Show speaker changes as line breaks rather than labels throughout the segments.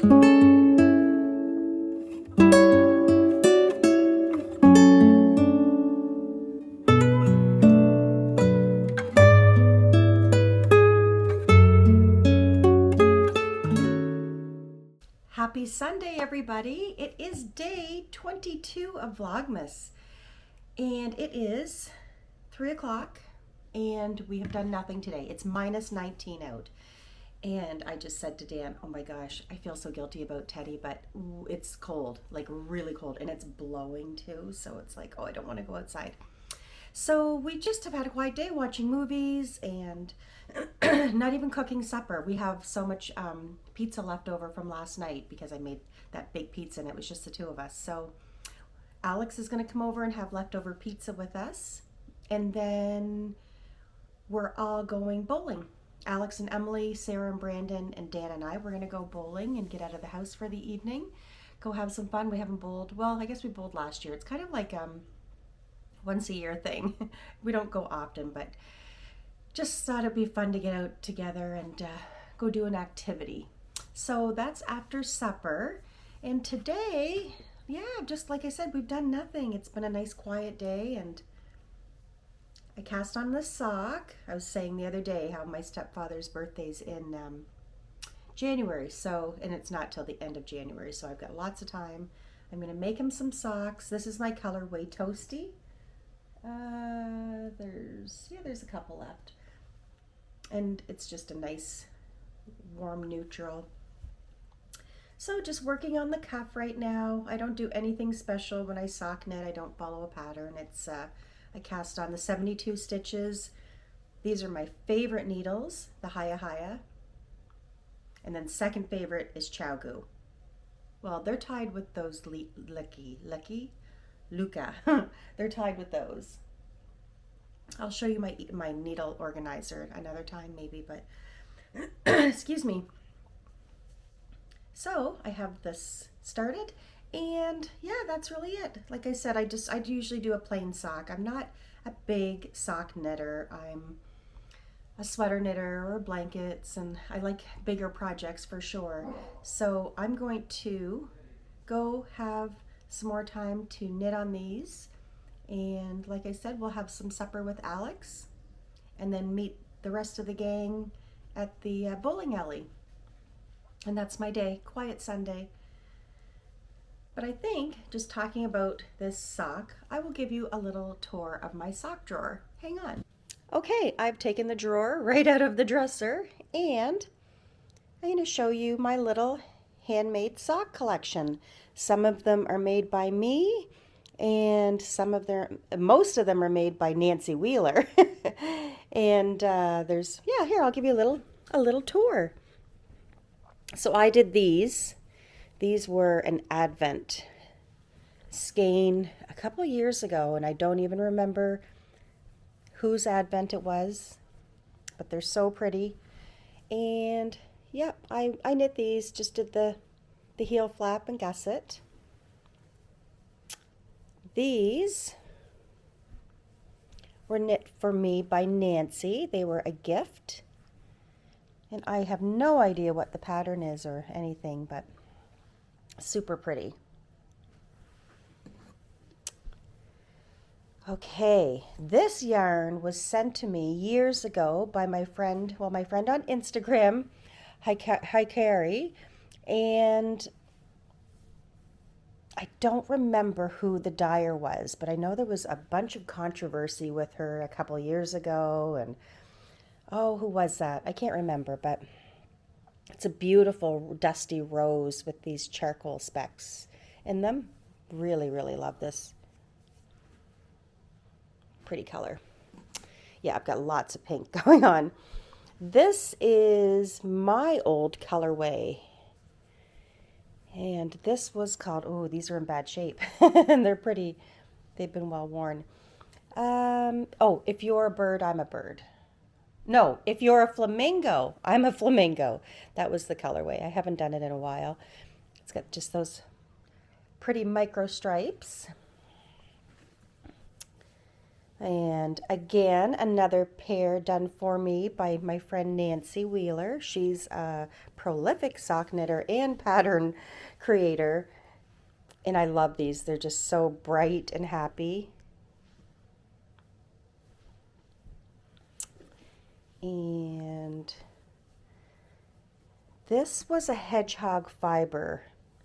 Happy Sunday, everybody. It is day 22 of Vlogmas, and it is 3 o'clock, and we have done nothing today. It's minus 19 out, and I just said to Dan, oh my gosh, I feel so guilty about Teddy, but it's cold, like really cold, and it's blowing too, so it's like, oh, I don't want to go outside. So we just have had a quiet day watching movies and not even cooking supper. We have so much pizza left over from last night because I made that big pizza and it was just the two of us. So Alex is going to come over and have leftover pizza with us. And then we're all going bowling. Alex and Emily, Sarah and Brandon, and Dan and I, we're going to go bowling and get out of the house for the evening. Go have some fun. We haven't bowled. Well, I guess we bowled last year. It's kind of like once a year thing. We don't go often, but just thought it'd be fun to get out together and go do an activity. So that's after supper. And today, yeah, just like I said, we've done nothing. It's been a nice quiet day, and I cast on this sock. I was saying the other day how my stepfather's birthday's in January, so, and it's not till the end of January, so I've got lots of time. I'm gonna make him some socks. This is my colorway Toasty. There's a couple left, and it's just a nice warm neutral. So just working on the cuff right now. I don't do anything special when I sock knit. I don't follow a pattern. It's I cast on the 72 stitches. These are my favorite needles, the Haya, and then second favorite is Chowgu. Well, they're tied with those Luca. They're tied with those. I'll show you my needle organizer another time maybe, but excuse me. So I have this started, and yeah, that's really it. Like I said, I usually do a plain sock. I'm not a big sock knitter. I'm a sweater knitter or blankets, and I like bigger projects for sure. So I'm going to go have some more time to knit on these, and like I said, we'll have some supper with Alex and then meet the rest of the gang at the bowling alley. And that's my day, quiet Sunday. But I think, just talking about this sock, I will give you a little tour of my sock drawer. Hang on. Okay, I've taken the drawer right out of the dresser, and I'm going to show you my little handmade sock collection. Some of them are made by me, and most of them are made by Nancy Wheeler. And here, I'll give you a little tour. So I did these. These were an Advent skein a couple years ago, and I don't even remember whose Advent it was, but they're so pretty. And yep, I knit these, just did the heel flap and gusset. These were knit for me by Nancy. They were a gift. And I have no idea what the pattern is or anything, but super pretty. Okay, this yarn was sent to me years ago by my friend on Instagram, Hi Carrie, and I don't remember who the dyer was, but I know there was a bunch of controversy with her a couple years ago, and oh, who was that? I can't remember, but it's a beautiful dusty rose with these charcoal specks in them. Really, really love this. Pretty color. Yeah, I've got lots of pink going on. This is my old colorway. And this was called, oh, these are in bad shape. And they're pretty, they've been well worn. Oh, if you're a bird, I'm a bird. No, if you're a flamingo, I'm a flamingo. That was the colorway. I haven't done it in a while. It's got just those pretty micro stripes. And again, another pair done for me by my friend Nancy Wheeler. She's a prolific sock knitter and pattern creator. And I love these. They're just so bright and happy. And this was a hedgehog fiber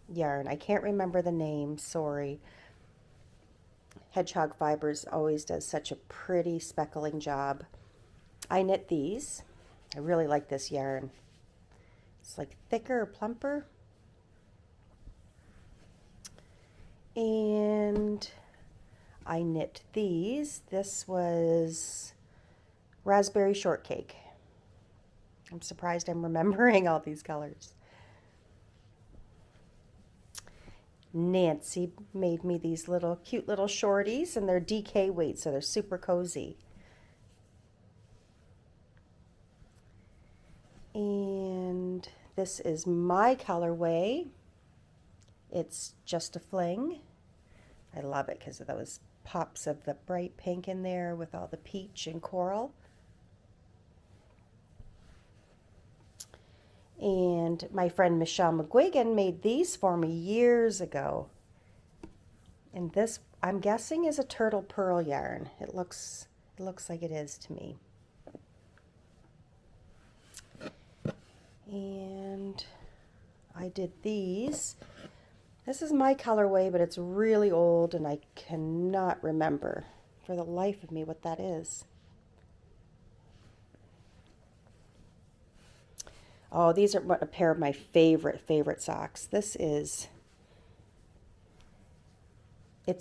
yarn. I can't remember the name, sorry. Hedgehog Fibers always does such a pretty speckling job. I knit these. I really like this yarn. It's like thicker or plumper. And I knit these. This was raspberry shortcake. I'm surprised I'm remembering all these colors. Nancy made me these little cute little shorties, and they're DK weight, so they're super cozy. And this is my colorway. It's Just a Fling. I love it because of those pops of the bright pink in there with all the peach and coral. And my friend Michelle McGuigan made these for me years ago. And this, I'm guessing, is a turtle pearl yarn. It looks like it is to me. And I did these. This is my colorway, but it's really old and I cannot remember for the life of me what that is. Oh, these are a pair of my favorite socks. It's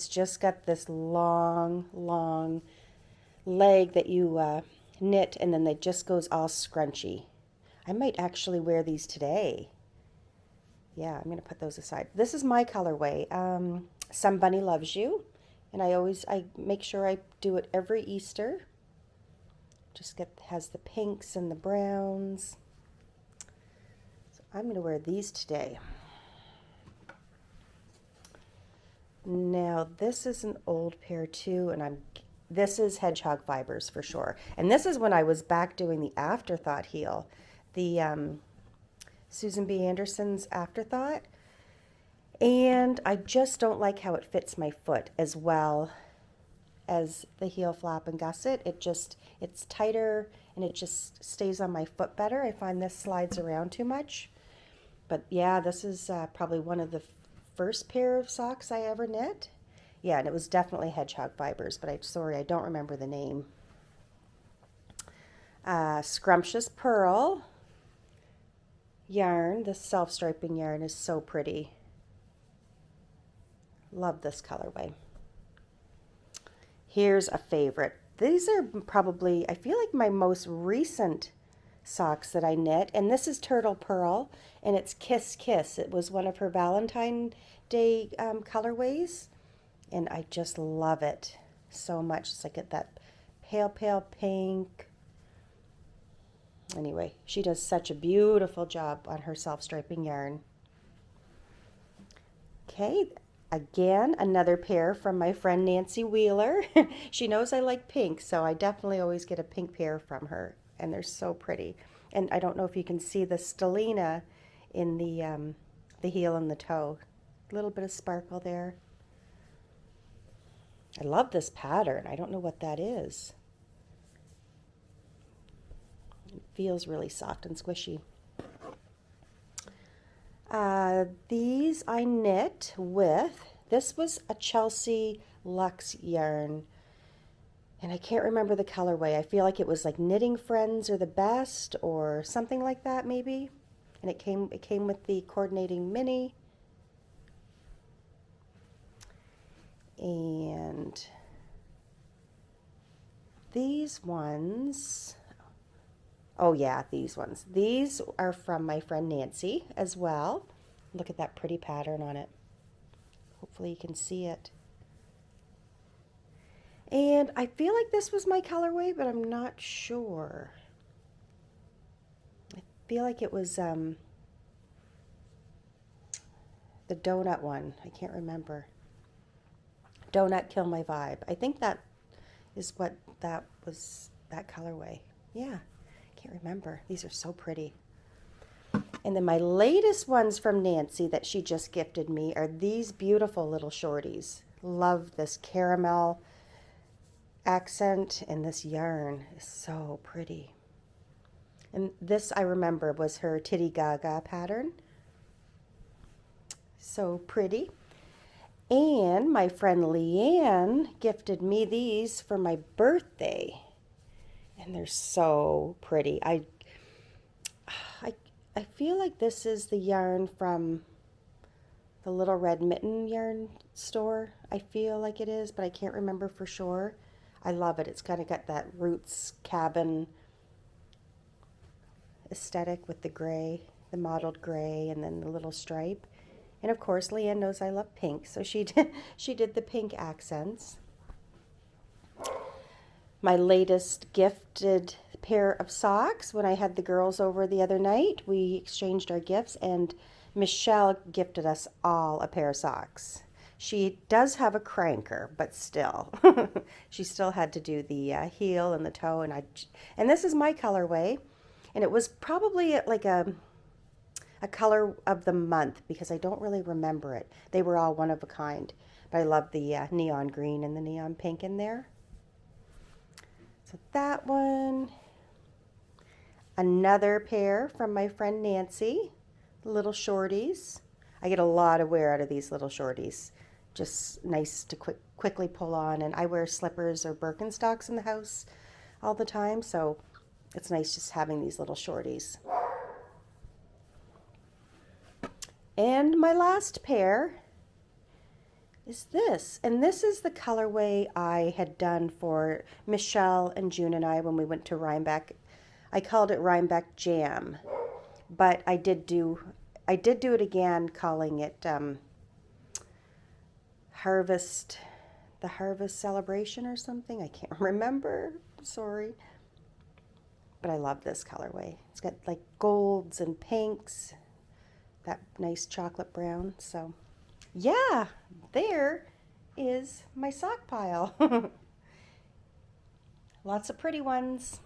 just got this long leg that you knit, and then it just goes all scrunchy. I might actually wear these today. Yeah, I'm going to put those aside. This is my colorway. Some Bunny Loves You. And I make sure I do it every Easter. Has the pinks and the browns. I'm going to wear these today. Now, this is an old pair too, and this is Hedgehog Fibers for sure. And this is when I was back doing the Afterthought heel, the Susan B. Anderson's Afterthought. And I just don't like how it fits my foot as well as the heel flap and gusset. It's tighter and it just stays on my foot better. I find this slides around too much. But yeah, this is probably one of the first pair of socks I ever knit. Yeah, and it was definitely Hedgehog Fibers, but I don't remember the name. Scrumptious Pearl yarn. This self-striping yarn is so pretty. Love this colorway. Here's a favorite. These are probably, I feel like, my most recent socks that I knit, and this is Turtle Pearl, and it's Kiss Kiss. It was one of her Valentine Day colorways, and I just love it so much. It's like that pale pink. Anyway, she does such a beautiful job on her self-striping yarn. Okay, again, another pair from my friend Nancy Wheeler. She knows I like pink, so I definitely always get a pink pair from her. And they're so pretty. And I don't know if you can see the stellina in the heel and the toe. A little bit of sparkle there. I love this pattern. I don't know what that is. It feels really soft and squishy. These I knit with, this was a Chelsea Luxe yarn. And I can't remember the colorway. I feel like it was like Knitting Friends or the Best or something like that maybe. And it came with the coordinating mini. And these ones, oh yeah, these ones. These are from my friend Nancy as well. Look at that pretty pattern on it. Hopefully you can see it. And I feel like this was my colorway, but I'm not sure. I feel like it was the donut one. I can't remember. Donut Kill My Vibe. I think that is what that was, that colorway. Yeah, can't remember. These are so pretty. And then my latest ones from Nancy that she just gifted me are these beautiful little shorties. Love this caramel accent, and this yarn is so pretty. And this, I remember, was her Titty Gaga pattern. So pretty. And my friend Leanne gifted me these for my birthday. And they're so pretty. I feel like this is the yarn from the Little Red Mitten yarn store. I feel like it is, but I can't remember for sure. I love it. It's kind of got that roots cabin aesthetic with the gray, the mottled gray, and then the little stripe. And of course, Leanne knows I love pink, so she did the pink accents. My latest gifted pair of socks, when I had the girls over the other night, we exchanged our gifts, and Michelle gifted us all a pair of socks. She does have a cranker, but still, she still had to do the heel and the toe, and this is my colorway, and it was probably like a color of the month because I don't really remember it. They were all one of a kind, but I love the neon green and the neon pink in there. So that one. Another pair from my friend Nancy, little shorties. I get a lot of wear out of these little shorties. Just nice to quickly pull on, and I wear slippers or Birkenstocks in the house all the time, so it's nice just having these little shorties. And my last pair is this, and this is the colorway I had done for Michelle and June and I when we went to Rhinebeck. I called it Rhinebeck Jam, but I did do it again, calling it the Harvest Celebration or something. I can't remember, sorry. But I love this colorway. It's got like golds and pinks, that nice chocolate brown. So yeah, there is my sock pile. Lots of pretty ones.